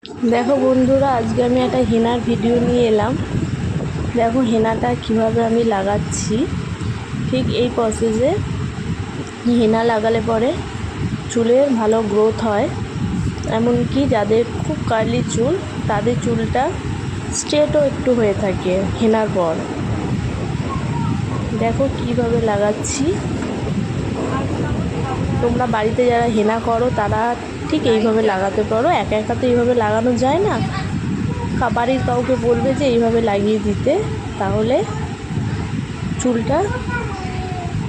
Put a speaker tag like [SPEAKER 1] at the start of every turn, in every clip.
[SPEAKER 1] দেখো বন্ধুরা, আজকে আমি একটা হেনার ভিডিও নিয়ে এলাম। দেখো হেনাটা কিভাবে আমি লাগাচ্ছি। ঠিক এই প্রসেসে হেনা লাগালে পরে চুলের ভালো গ্রোথ হয়। এমনকি যাদের খুব কার্লি চুল তাদের চুলটা স্ট্রেটও একটু হয়ে থাকে হেনার পর। দেখো কিভাবে লাগাচ্ছি। তোমরা বাড়িতে যারা হেনা করো তারা ঠিক এইভাবে লাগাতে পারো। একা একা তো এইভাবে লাগানো যায় না। বাড়ির কাউকে বলবে যে এইভাবে লাগিয়ে দিতে, তাহলে চুলটা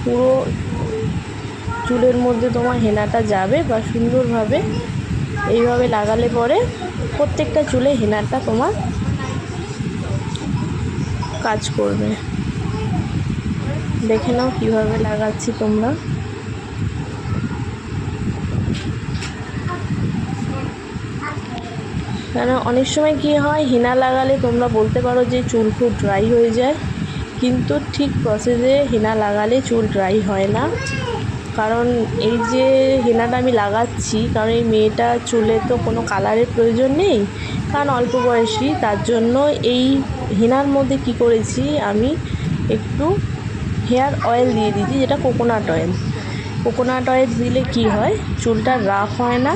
[SPEAKER 1] পুরো চুলের মধ্যে তোমার হেনাটা যাবে বা সুন্দরভাবে এইভাবে লাগালে পরে প্রত্যেকটা চুলে হেনাটা তোমার কাজ করবে। দেখে নাও কিভাবে লাগাচ্ছি তোমরা। কারণ অনেক সময় কী হয়, হেনা লাগালে তোমরা বলতে পারো যে চুল খুব ড্রাই হয়ে যায়, কিন্তু ঠিক প্রসেসে হেনা লাগালে চুল ড্রাই হয় না। কারণ এই যে হেনাটা আমি লাগাচ্ছি, কারণ এই মেয়েটার চুলে তো কোনো কালারের প্রয়োজন নেই, কারণ অল্প বয়সী। তার জন্য এই হেনার মধ্যে কি করেছি, আমি একটু হেয়ার অয়েল দিয়ে দিয়েছি, যেটা কোকোনাট অয়েল। কোকোনাট অয়েল দিলে কি হয়, চুলটা রাফ হয় না,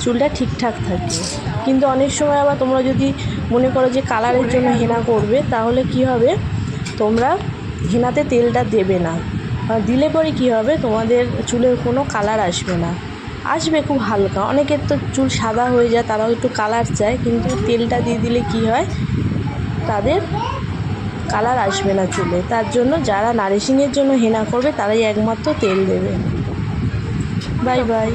[SPEAKER 1] চুলটা ঠিকঠাক থাকে। কিন্তু অনেক সময় আবার তোমরা যদি মনে করো যে কালারের জন্য হেনা করবে, তাহলে কি হবে, তোমরা হেনাতে তেলটা দেবে না। দিলে পরে কি হবে, তোমাদের চুলের কোনো কালার আসবে না। আসবে খুব হালকা। অনেকের তো চুল সাদা হয়ে যায়, তারাও একটু কালার চায়, কিন্তু তেলটা দিয়ে দিলে কি হয়, তাদের কালার আসবে না চুলে। তার জন্য যারা নারিশিংয়ের জন্য হেনা করবে তারাই একমাত্র তেল দেবে। Bye bye.